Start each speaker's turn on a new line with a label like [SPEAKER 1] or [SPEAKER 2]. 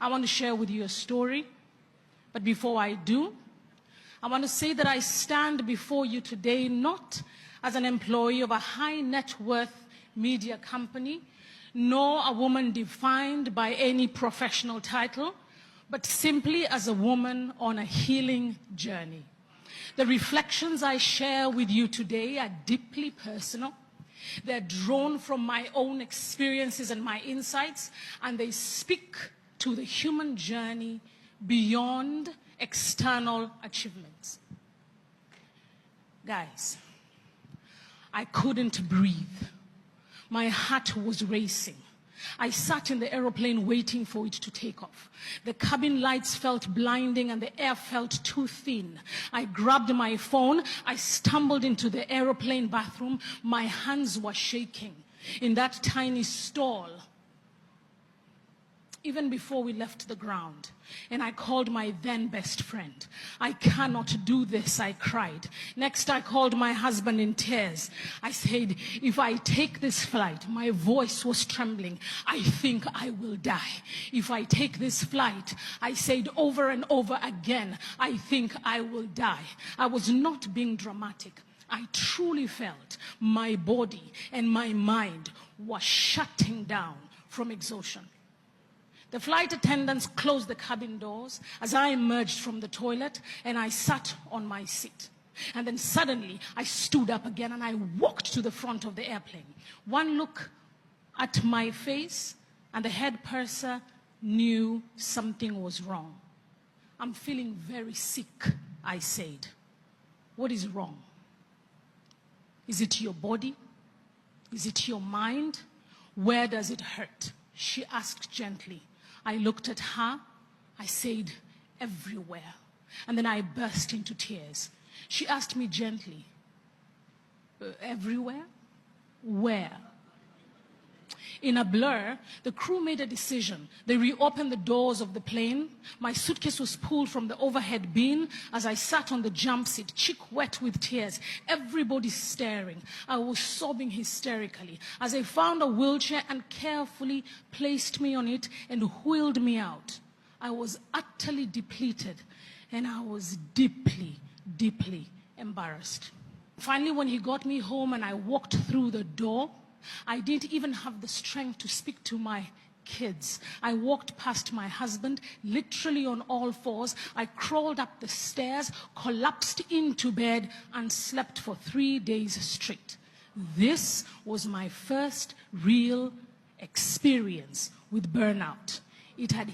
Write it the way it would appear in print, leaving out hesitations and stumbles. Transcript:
[SPEAKER 1] I want to share with you a story. But before I do, I want to say that I stand before you today not as an employee of a high net worth media company, nor a woman defined by any professional title, but simply as a woman on a healing journey. The reflections I share with you today are deeply personal. They're drawn from my own experiences and my insights, and they speak to the human journey beyond external achievements. Guys, I couldn't breathe. My heart was racing. I sat in the aeroplane waiting for it to take off. The cabin lights felt blinding and the air felt too thin. I grabbed my phone. I stumbled into the aeroplane bathroom. My hands were shaking. In that tiny stall, even before we left the ground, and I called my then best friend. I cannot do this, I cried. Next, I called my husband in tears. I said, if I take this flight, my voice was trembling, I think I will die. If I take this flight, I said over and over again, I think I will die. I was not being dramatic. I truly felt my body and my mind were shutting down from exhaustion. The flight attendants closed the cabin doors as I emerged from the toilet, and I sat on my seat. And then suddenly I stood up again and I walked to the front of the airplane. One look at my face and the head purser knew something was wrong. I'm feeling very sick, I said. What is wrong? Is it your body? Is it your mind? Where does it hurt? She asked gently. I looked at her. I said, everywhere. And then I burst into tears. She asked me gently, everywhere? Where? In a blur, the crew made a decision. They reopened the doors of the plane. My suitcase was pulled from the overhead bin as I sat on the jump seat, cheek wet with tears. Everybody staring. I was sobbing hysterically as they found a wheelchair and carefully placed me on it and wheeled me out. I was utterly depleted and I was deeply, deeply embarrassed. Finally, when he got me home and I walked through the door, I didn't even have the strength to speak to my kids. I walked past my husband, literally on all fours. I crawled up the stairs, collapsed into bed, and slept for 3 days straight. This was my first real experience with burnout. It had